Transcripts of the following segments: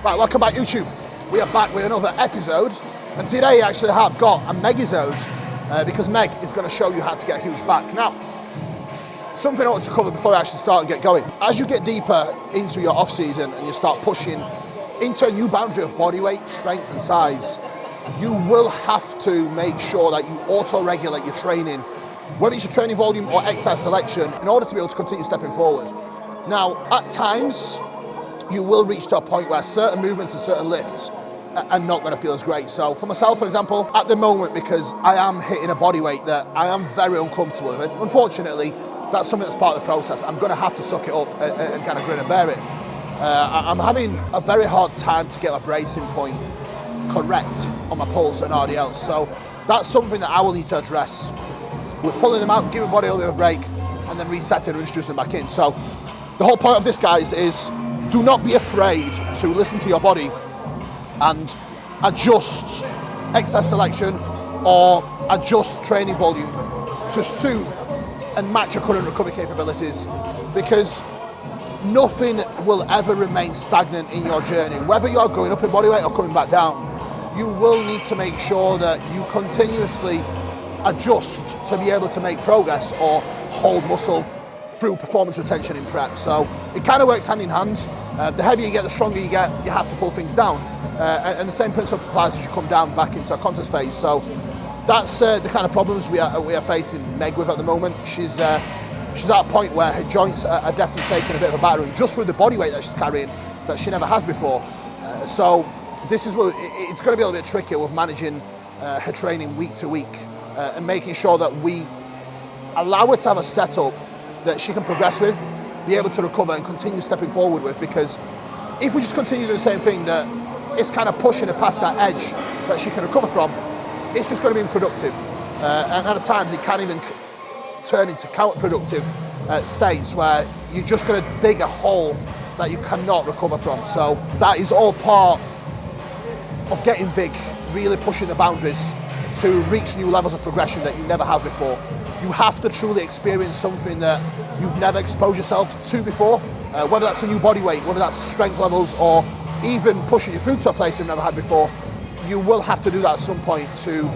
Right, welcome back YouTube. We are back with another episode, and today I actually have got a Megazode because Meg is going to show you how to get a huge back. Now, something I want to cover before I actually start and get going. As you get deeper into your off season and you start pushing into a new boundary of body weight, strength and size, you will have to make sure that you auto-regulate your training, whether it's your training volume or exercise selection, in order to be able to continue stepping forward. Now, at times, you will reach to a point where certain movements and certain lifts are not going to feel as great. So for myself, for example, at the moment, because I am hitting a body weight that I am very uncomfortable with, and unfortunately, that's something that's part of the process. I'm going to have to suck it up and kind of grin and bear it. I'm having a very hard time to get my bracing point correct on my pulse and RDLs. So that's something that I will need to address with pulling them out, giving the body a little bit of a break, and then resetting and introducing them back in. So the whole point of this, guys, is do not be afraid to listen to your body and adjust exercise selection or adjust training volume to suit and match your current recovery capabilities, because nothing will ever remain stagnant in your journey. Whether you're going up in body weight or coming back down, you will need to make sure that you continuously adjust to be able to make progress or hold muscle through performance retention in prep. So it kind of works hand in hand. The heavier you get, the stronger you get, you have to pull things down. And the same principle applies as you come down back into a contest phase. So that's the kind of problems we are facing Meg with at the moment. She's at a point where her joints are definitely taking a bit of a battering just with the body weight that she's carrying that she never has before. So this is where it's going to be a little bit trickier with managing her training week to week and making sure that we allow her to have a setup that she can progress with, be able to recover and continue stepping forward with, because if we just continue doing the same thing, that it's kind of pushing her past that edge that she can recover from, it's just going to be unproductive. And at times it can even turn into counterproductive states where you're just going to dig a hole that you cannot recover from. So that is all part of getting big, really pushing the boundaries to reach new levels of progression that you never have before. You have to truly experience something that you've never exposed yourself to before, whether that's a new body weight, whether that's strength levels, or even pushing your food to a place you've never had before. You will have to do that at some point to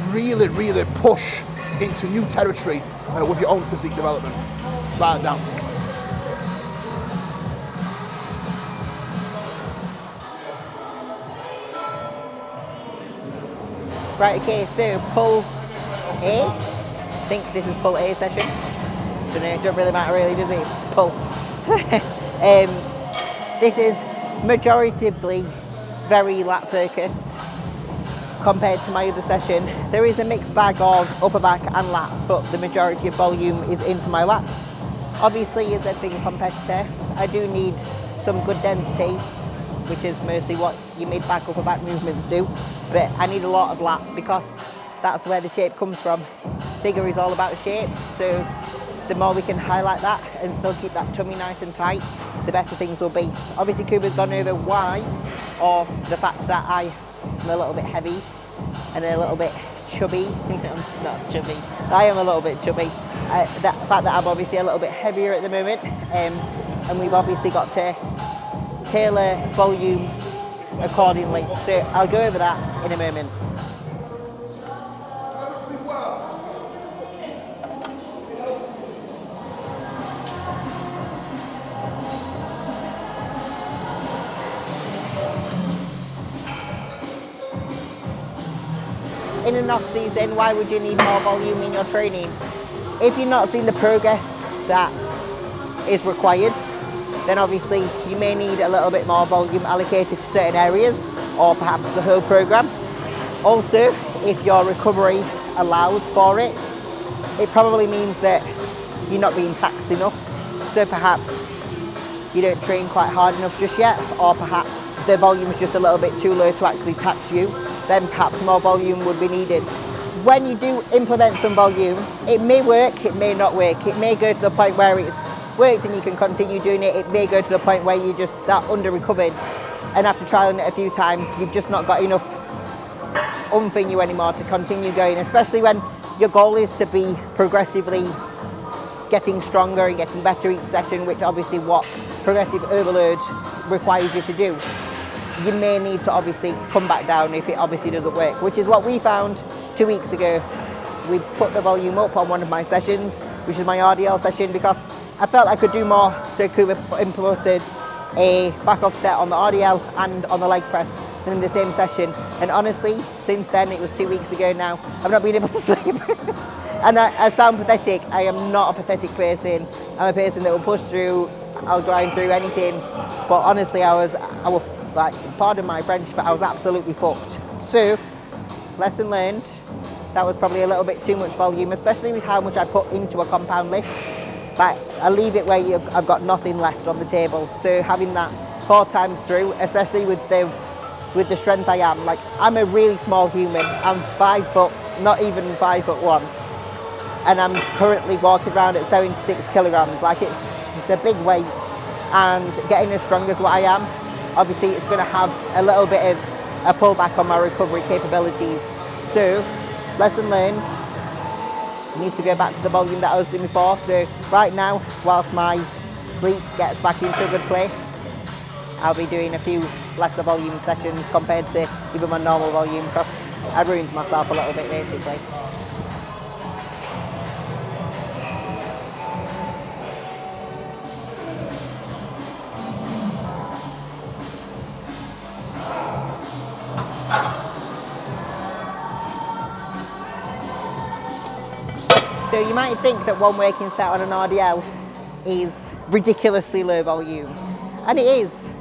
really, really push into new territory with your own physique development. Write it down. Right, okay, so pull A. I think this is pull A session. Don't really matter really, does it? It's pull. This is majoritively very lat focused compared to my other session. There is a mixed bag of upper back and lat, but the majority of volume is into my lats. Obviously, as a big competitor, I do need some good density, which is mostly what your mid back, upper back movements do, but I need a lot of lat because that's where the shape comes from. Figure is all about shape, so the more we can highlight that and still keep that tummy nice and tight, the better things will be. Obviously, Kuba's gone over why, or the fact that I am a little bit heavy and a little bit chubby. I'm not chubby, I am a little bit chubby. The fact that I'm obviously a little bit heavier at the moment, and we've obviously got to tailor volume accordingly. So I'll go over that in a moment. In an off season, why would you need more volume in your training? If you're not seeing the progress that is required, then obviously you may need a little bit more volume allocated to certain areas, or perhaps the whole program. Also, if your recovery allows for it, it probably means that you're not being taxed enough. So perhaps you don't train quite hard enough just yet, or perhaps the volume is just a little bit too low to actually tax you. Then perhaps more volume would be needed. When you do implement some volume, it may work, it may not work. It may go to the point where it's worked and you can continue doing it. It may go to the point where you're just that under-recovered, and after trialing it a few times, you've just not got enough oomph in you anymore to continue going, especially when your goal is to be progressively getting stronger and getting better each session, which obviously what progressive overload requires you to do. you may need to obviously come back down if it obviously doesn't work, which is what we found 2 weeks ago. We put the volume up on one of my sessions, which is my RDL session, because I felt I could do more, so Kuba implemented a back offset on the RDL and on the leg press in the same session. And honestly, since then, it was 2 weeks ago now, I've not been able to sleep. And I sound pathetic. I am not a pathetic person. I'm a person that will push through, I'll grind through anything. But honestly, I was like, pardon my French, but I was absolutely fucked. So, lesson learned, that was probably a little bit too much volume, especially with how much I put into a compound lift. But I leave it where I've got nothing left on the table. So having that 4 times through, especially with the strength I am, like I'm a really small human. I'm 5 foot, not even 5'1", and I'm currently walking around at 76 kilograms. Like it's a big weight, and getting as strong as what I am, obviously it's going to have a little bit of a pullback on my recovery capabilities. So, lesson learned. I need to go back to the volume that I was doing before. So right now, whilst my sleep gets back into a good place, I'll be doing a few lesser volume sessions compared to even my normal volume, because I ruined myself a little bit basically. So you might think that one working set on an RDL is ridiculously low volume, and it is,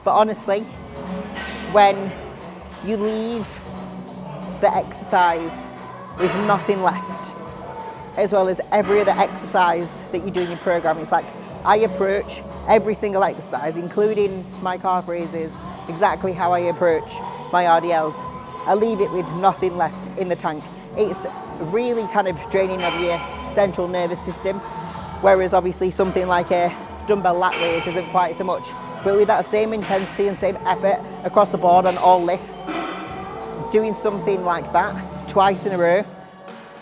but honestly, when you leave the exercise with nothing left, as well as every other exercise that you do in your program, it's like I approach every single exercise, including my calf raises, exactly how I approach my RDLs. I leave it with nothing left in the tank. It's really kind of draining of your central nervous system, whereas obviously something like a dumbbell lat raise isn't quite so much. But with that same intensity and same effort across the board on all lifts, doing something like that twice in a row,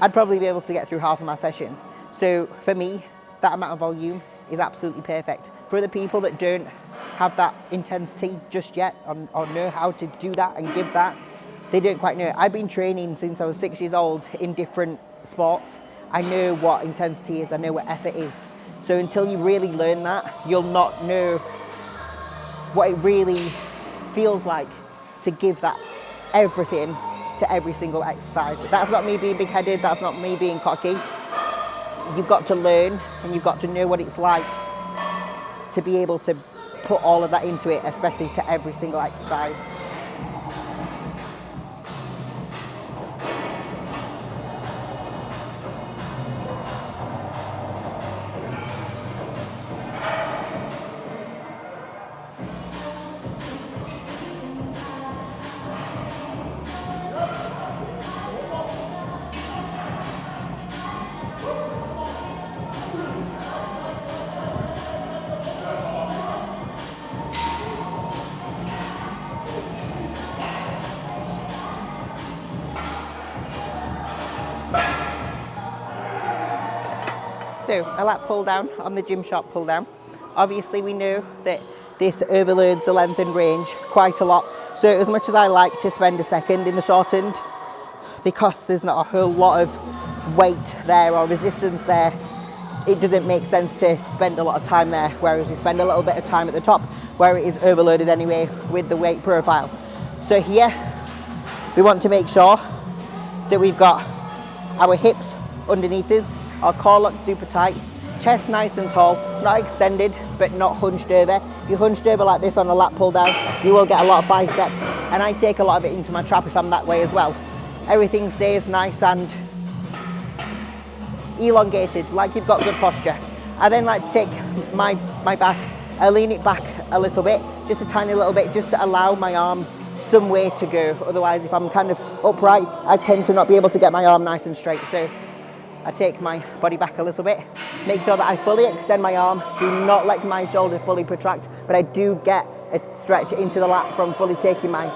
I'd probably be able to get through half of my session. So for me, that amount of volume is absolutely perfect. For the people that don't have that intensity just yet, or know how to do that and give that, they don't quite know. I've been training since I was 6 years old in different sports. I know what intensity is, I know what effort is. So until you really learn that, you'll not know what it really feels like to give that everything to every single exercise. That's not me being big-headed, that's not me being cocky. You've got to learn, and you've got to know what it's like to be able to put all of that into it, especially to every single exercise. So a lat pull down on the Gymshark pull down. Obviously we know that this overloads the length and range quite a lot. So as much as I like to spend a second in the shortened, because there's not a whole lot of weight there or resistance there, it doesn't make sense to spend a lot of time there, whereas you spend a little bit of time at the top where it is overloaded anyway with the weight profile. So here we want to make sure that we've got our hips underneath us, our core locked super tight, chest nice and tall, not extended but not hunched over. If you're hunched over like this on a lat pull down, you will get a lot of bicep, and I take a lot of it into my trap if I'm that way as well. Everything stays nice and elongated, like you've got good posture. I then like to take my back, I lean it back a little bit, just a tiny little bit, just to allow my arm some way to go. Otherwise, if I'm kind of upright, I tend to not be able to get my arm nice and straight. So I take my body back a little bit, make sure that I fully extend my arm, do not let my shoulder fully protract, but I do get a stretch into the lat from fully taking my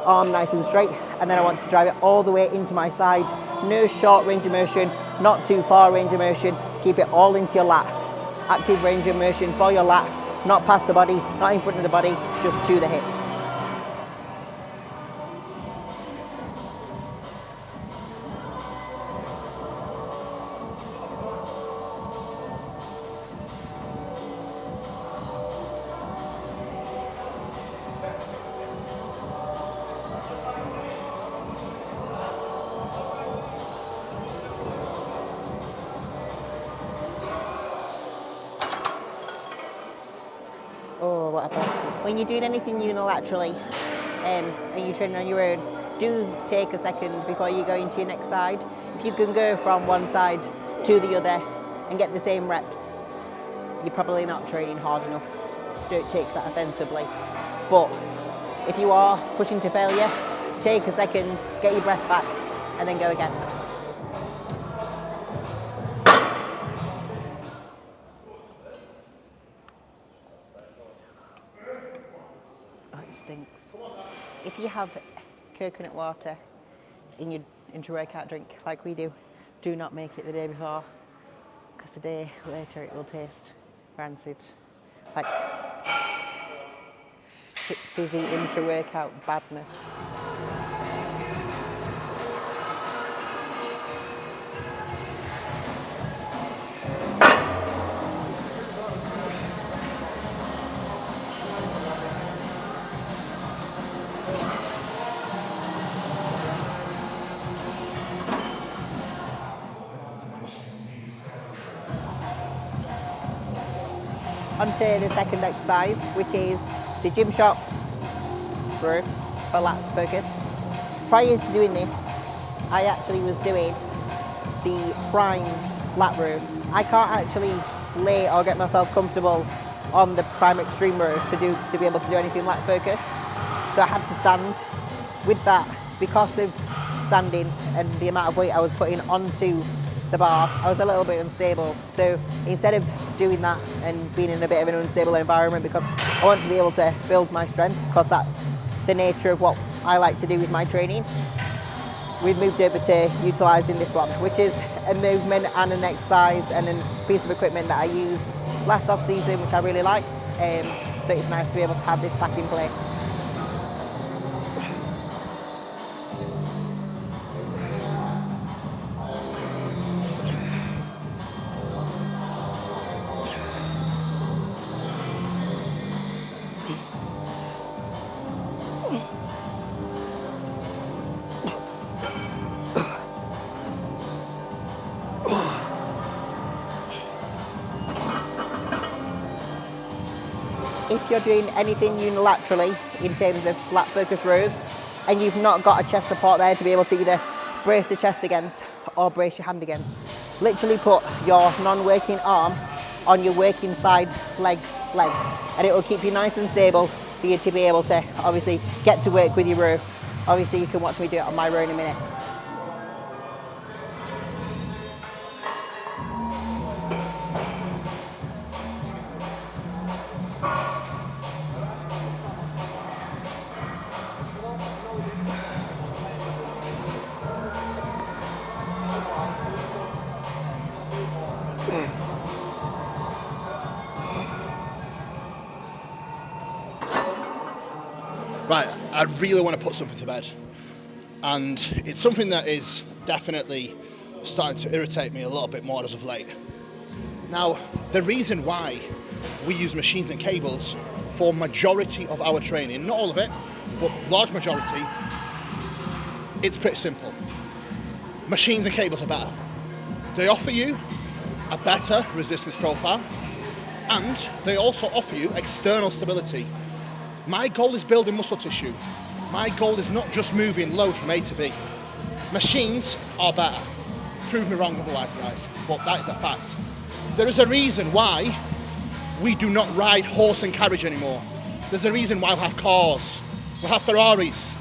arm nice and straight, and then I want to drive it all the way into my side. No short range of motion, not too far range of motion, keep it all into your lat. Active range of motion for your lat, not past the body, not in front of the body, just to the hip. opposite. When you're doing anything unilaterally and you're training on your own, do take a second before you go into your next side. If you can go from one side to the other and get the same reps, you're probably not training hard enough. Don't take that offensively. But if you are pushing to failure, take a second, get your breath back, and then go again. Oh, it stinks. If you have coconut water in your intra-workout drink, like we do not make it the day before, because the day later it will taste rancid. Like fizzy intra-workout badness. Onto the second exercise, which is the gym shop row for lat focus. Prior to doing this, I actually was doing the prime lat row. I can't actually lay or get myself comfortable on the prime extreme row to be able to do anything lat focused. So I had to stand. With that, because of standing and the amount of weight I was putting onto the bar, I was a little bit unstable. So instead of doing that and being in a bit of an unstable environment, because I want to be able to build my strength, because that's the nature of what I like to do with my training, we've moved over to utilising this one, which is a movement and an exercise and a piece of equipment that I used last off season, which I really liked. So it's nice to be able to have this back in play. If you're doing anything unilaterally in terms of lat focus rows and you've not got a chest support there to be able to either brace the chest against or brace your hand against, literally put your non-working arm on your working side leg, and it will keep you nice and stable for you to be able to obviously get to work with your row. Obviously you can watch me do it on my row in a minute. Right, I really want to put something to bed, and it's something that is definitely starting to irritate me a little bit more as of late. Now, the reason why we use machines and cables for majority of our training, not all of it, but large majority, it's pretty simple. Machines and cables are better. They offer you a better resistance profile, and they also offer you external stability. My goal is building muscle tissue. My goal is not just moving load from A to B. Machines are better. Prove me wrong otherwise, guys, but that is a fact. There is a reason why we do not ride horse and carriage anymore. There's a reason why we have cars, we have Ferraris.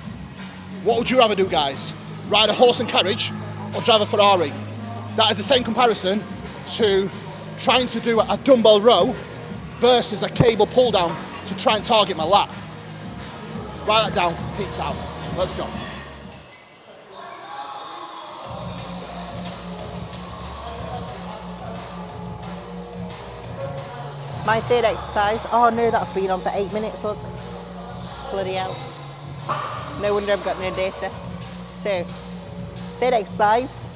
What would you rather do, guys? Ride a horse and carriage or drive a Ferrari? That is the same comparison to trying to do a dumbbell row versus a cable pull down to try and target my lat. Write that down, peace out. Let's go. My third exercise, oh no, that's been on for 8 minutes, look. Bloody hell. No wonder I've got no data. So, third exercise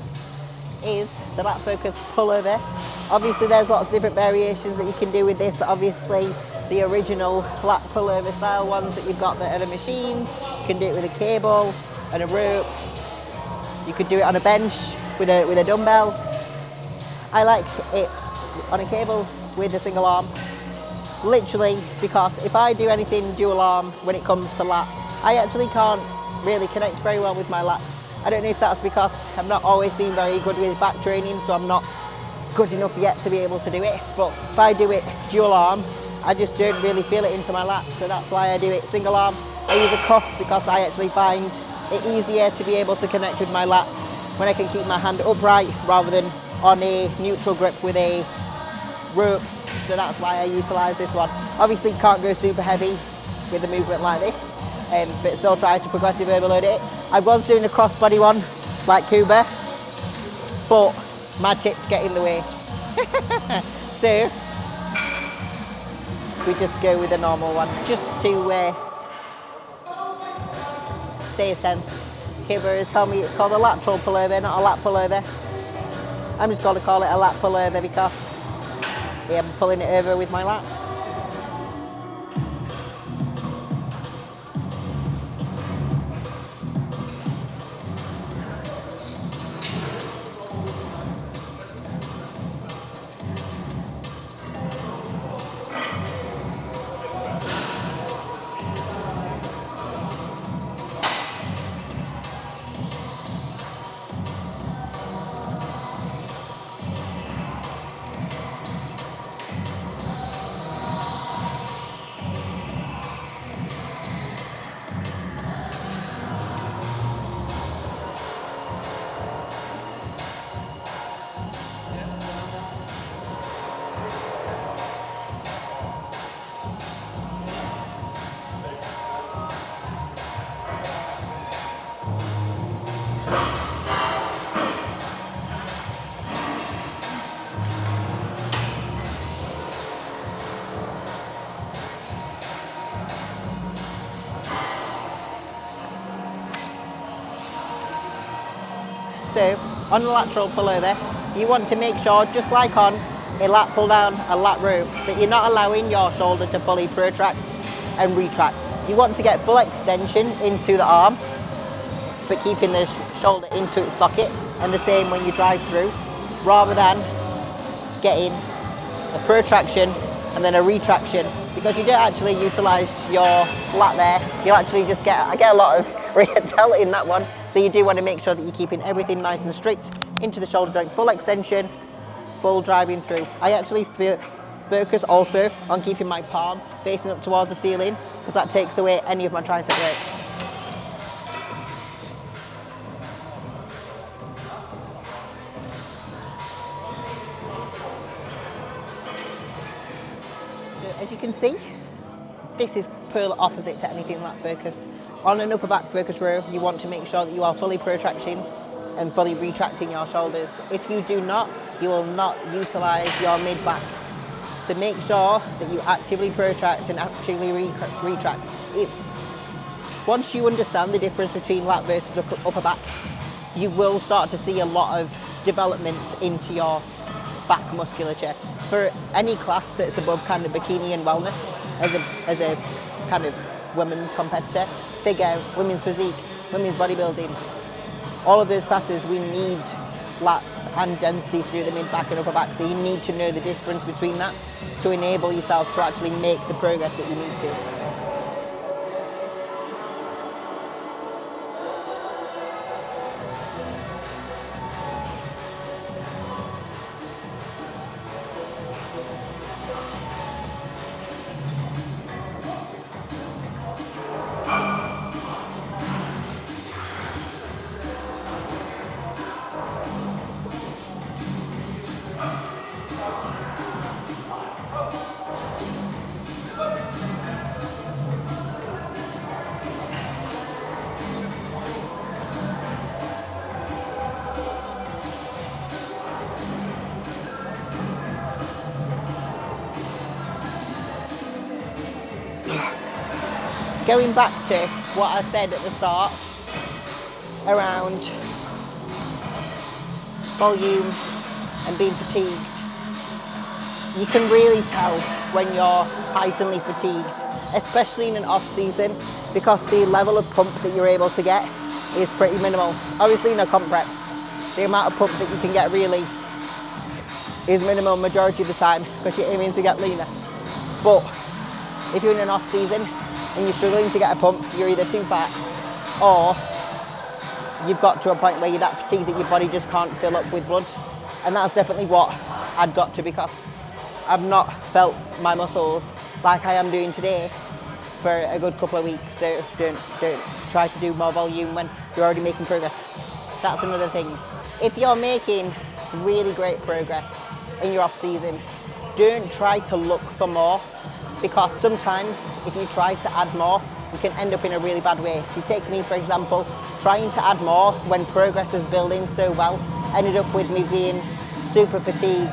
is the lat focus pullover. Obviously there's lots of different variations that you can do with this. Obviously the original lat pullover style ones that you've got that are the machines. You can do it with a cable and a rope. You could do it on a bench with a dumbbell. I like it on a cable with a single arm. literally, because if I do anything dual arm when it comes to lat, I actually can't really connect very well with my lats. I don't know if that's because I've not always been very good with back training, so I'm not good enough yet to be able to do it. But if I do it dual arm, I just don't really feel it into my lats, so that's why I do it single arm. I use a cuff because I actually find it easier to be able to connect with my lats when I can keep my hand upright rather than on a neutral grip with a rope, so that's why I utilise this one. Obviously can't go super heavy with a movement like this, but still try to progressive overload it. I was doing a crossbody one like Kuba, but my tits get in the way. So we just go with a normal one, just to stay a sense. Kuba tell me it's called a lateral pullover, not a lat pullover. I'm just going to call it a lat pullover because I'm pulling it over with my lat. So on the lateral pullover, you want to make sure, just like on a lat pull down, a lat row, that you're not allowing your shoulder to fully protract and retract. You want to get full extension into the arm, but keeping the shoulder into its socket, and the same when you drive through, rather than getting a protraction and then a retraction, because you don't actually utilise your lat there. You'll actually just I get a lot of retail in that one. So you do want to make sure that you're keeping everything nice and straight into the shoulder joint, full extension, full driving through. I actually focus also on keeping my palm facing up towards the ceiling, because that takes away any of my tricep weight. So as you can see, this is polar opposite to anything lat focused. On an upper back focus row, you want to make sure that you are fully protracting and fully retracting your shoulders. If you do not, you will not utilise your mid back. So make sure that you actively protract and actively retract. Once you understand the difference between lat versus upper back, you will start to see a lot of developments into your back musculature. For any class that's above kind of bikini and wellness, as a kind of women's competitor, figure, women's physique, women's bodybuilding, all of those classes, we need lats and density through the mid back and upper back. So you need to know the difference between that to enable yourself to actually make the progress that you need to. Going back to what I said at the start around volume and being fatigued, you can really tell when you're heightenedly fatigued, especially in an off season, because the level of pump that you're able to get is pretty minimal. Obviously in a comp prep, the amount of pump that you can get really is minimal majority of the time, because you're aiming to get leaner. But if you're in an off season and you're struggling to get a pump, you're either too fat or you've got to a point where you're that fatigued that your body just can't fill up with blood. And that's definitely what I'd got to, because I've not felt my muscles like I am doing today for a good couple of weeks. So don't try to do more volume when you're already making progress. That's another thing. If you're making really great progress in your off season, don't try to look for more, because sometimes if you try to add more, you can end up in a really bad way. If you take me, for example, trying to add more when progress was building so well, ended up with me being super fatigued,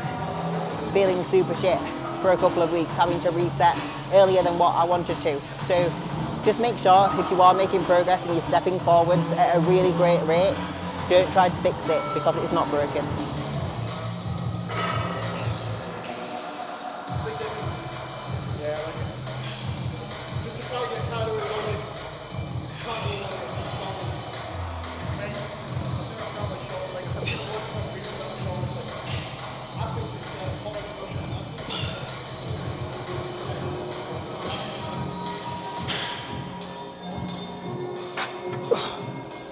feeling super shit for a couple of weeks, having to reset earlier than what I wanted to. So just make sure if you are making progress and you're stepping forwards at a really great rate, don't try to fix it because it's not broken.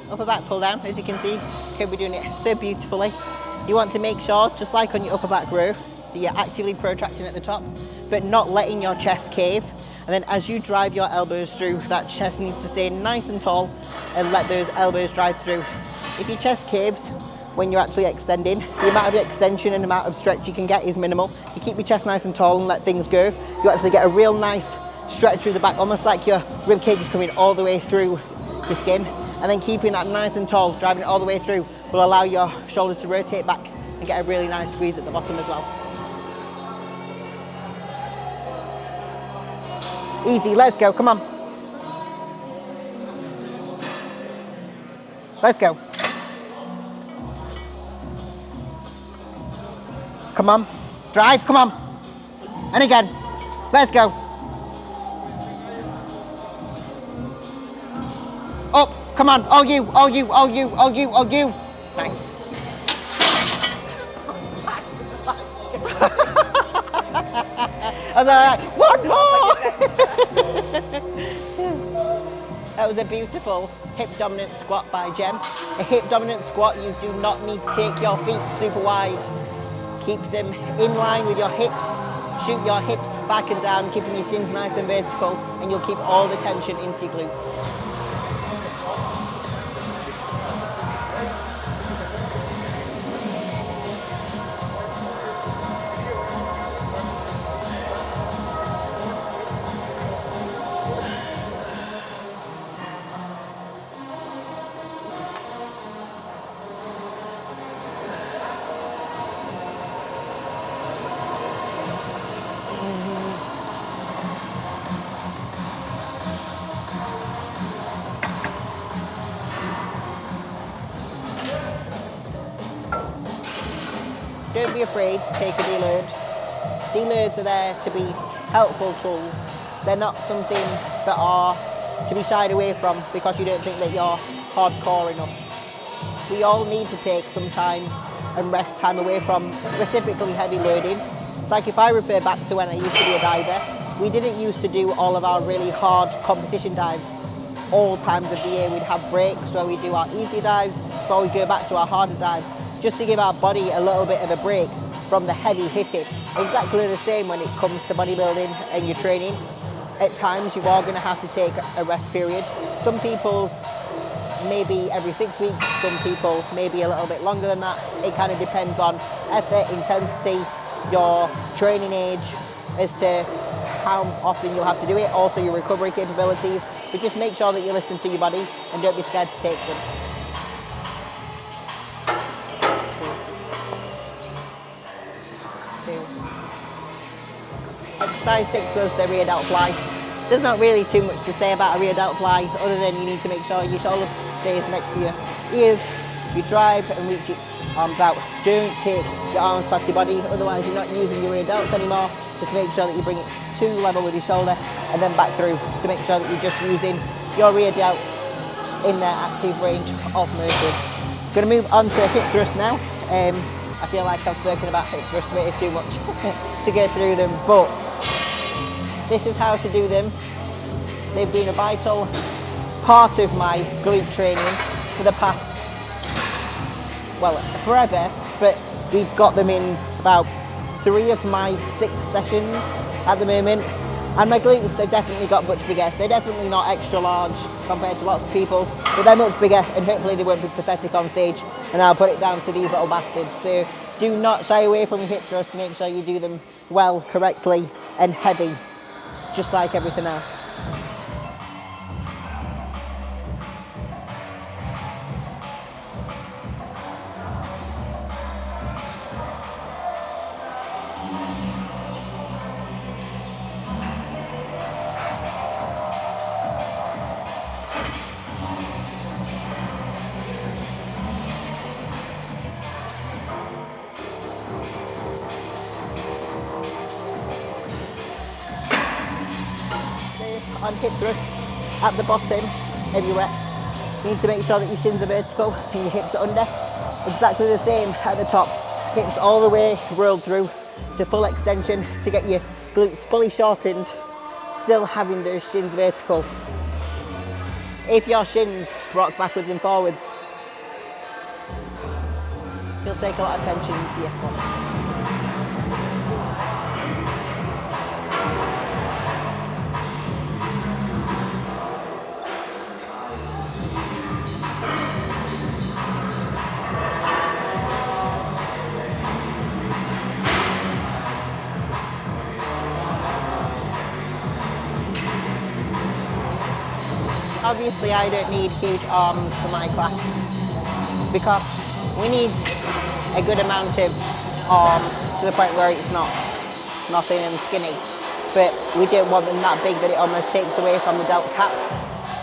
Upper back pull down, as you can see, can be doing it so beautifully. You want to make sure, just like on your upper back row, that you're actively protracting at the top, but not letting your chest cave. And then as you drive your elbows through, that chest needs to stay nice and tall and let those elbows drive through. If your chest caves when you're actually extending, the amount of extension and amount of stretch you can get is minimal. You keep your chest nice and tall and let things go, you actually get a real nice stretch through the back, almost like your rib cage is coming all the way through the skin. And then keeping that nice and tall, driving it all the way through, will allow your shoulders to rotate back and get a really nice squeeze at the bottom as well. Easy, let's go, come on. Let's go. Come on, drive, come on. And again, let's go. Up, come on, all you, all you, all you, all you, all you. Nice. I was like, one more! That was a beautiful hip dominant squat by Jem. A hip dominant squat, you do not need to take your feet super wide. Keep them in line with your hips. Shoot your hips back and down, keeping your shins nice and vertical, and you'll keep all the tension into your glutes. Don't be afraid to take a deload. Deloads are there to be helpful tools. They're not something that are to be shied away from because you don't think that you're hardcore enough. We all need to take some time and rest time away from specifically heavy loading. It's like if I refer back to when I used to be a diver, we didn't used to do all of our really hard competition dives all times of the year. We'd have breaks where we do our easy dives before we go back to our harder dives, just to give our body a little bit of a break from the heavy hitting. Exactly the same when it comes to bodybuilding and your training. At times you are going to have to take a rest period. Some people's maybe every 6 weeks, some people maybe a little bit longer than that. It kind of depends on effort, intensity, your training age, as to how often you'll have to do it, also your recovery capabilities. But just make sure that you listen to your body and don't be scared to take them. Exercise 6 was the rear delt fly. There's not really too much to say about a rear delt fly other than you need to make sure your shoulder stays next to your ears. You drive and reach your arms out. Don't take your arms past your body, otherwise you're not using your rear delts anymore. Just make sure that you bring it to level with your shoulder and then back through to make sure that you're just using your rear delts in their active range of motion. Going to move on to hip thrust now. I feel like I've spoken about hip thrust way too much to go through them, but this is how to do them. They've been a vital part of my glute training for the past, well, forever, but we've got them in about 3 of my 6 sessions at the moment. And my glutes have definitely got much bigger. They're definitely not extra large compared to lots of people, but they're much bigger, and hopefully they won't be pathetic on stage, and I'll put it down to these little bastards. So do not shy away from your hip thrusts. Make sure you do them well, correctly, and heavy, just like everything else. On hip thrusts at the bottom, everywhere. You need to make sure that your shins are vertical and your hips are under. Exactly the same at the top. Hips all the way rolled through to full extension to get your glutes fully shortened, still having those shins vertical. If your shins rock backwards and forwards, you'll take a lot of tension into your quads. Obviously, I don't need huge arms for my class because we need a good amount of arm to the point where it's not thin and skinny, but we don't want them that big that it almost takes away from the delt cap,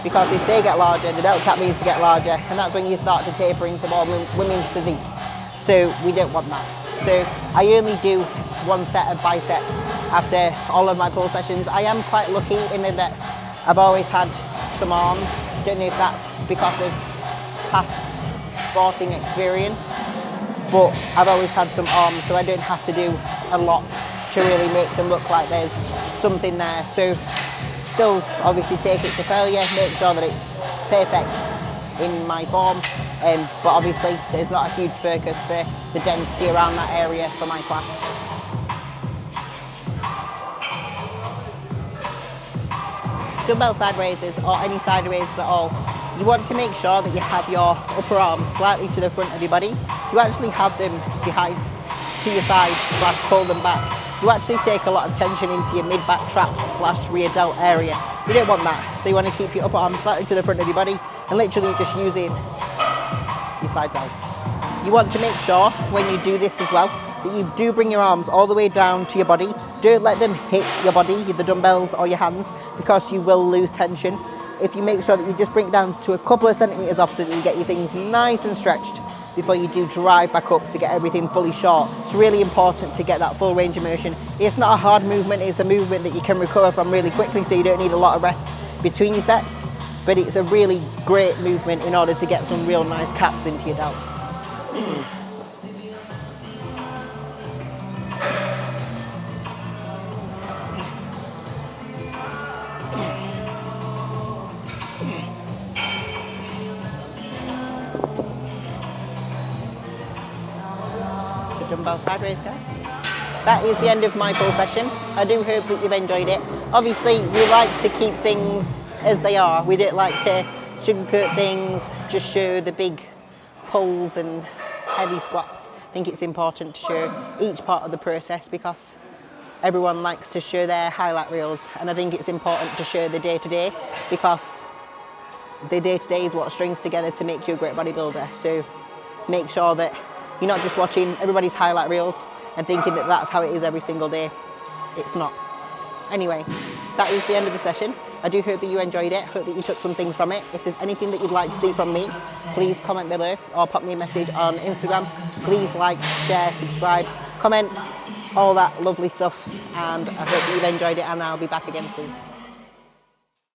because if they get larger, the delt cap needs to get larger, and that's when you start to taper into more women's physique. So we don't want that. So I only do 1 set of biceps after all of my pull sessions. I am quite lucky in that I've always had some arms. Don't know if that's because of past sporting experience, but I've always had some arms, so I don't have to do a lot to really make them look like there's something there. So still obviously take it to failure, make sure that it's perfect in my form, but obviously there's not a huge focus for the density around that area for my class. Dumbbell side raises, or any side raises at all, you want to make sure that you have your upper arm slightly to the front of your body. You actually have them behind to your sides / pull them back. You actually take a lot of tension into your mid-back traps / rear delt area. You don't want that, so you want to keep your upper arm slightly to the front of your body and literally just using your side delt. You want to make sure when you do this as well that you do bring your arms all the way down to your body. Don't let them hit your body, the dumbbells or your hands, because you will lose tension. If you make sure that you just bring it down to a couple of centimetres off so that you get your things nice and stretched before you do drive back up to get everything fully short. It's really important to get that full range of motion. It's not a hard movement, it's a movement that you can recover from really quickly, so you don't need a lot of rest between your sets, but it's a really great movement in order to get some real nice caps into your delts. Dumbbell side raise, guys. That is the end of my pull session. I do hope that you've enjoyed it. Obviously, we like to keep things as they are. We don't like to sugarcoat things, just show the big pulls and heavy squats. I think it's important to show each part of the process because everyone likes to show their highlight reels, and I think it's important to show the day-to-day because the day-to-day is what strings together to make you a great bodybuilder. So make sure that you're not just watching everybody's highlight reels and thinking that that's how it is every single day. It's not. Anyway, that is the end of the session. I do hope that you enjoyed it, hope that you took some things from it. If there's anything that you'd like to see from me, please comment below or pop me a message on Instagram. Please like, share, subscribe, comment, all that lovely stuff. And I hope that you've enjoyed it, and I'll be back again soon.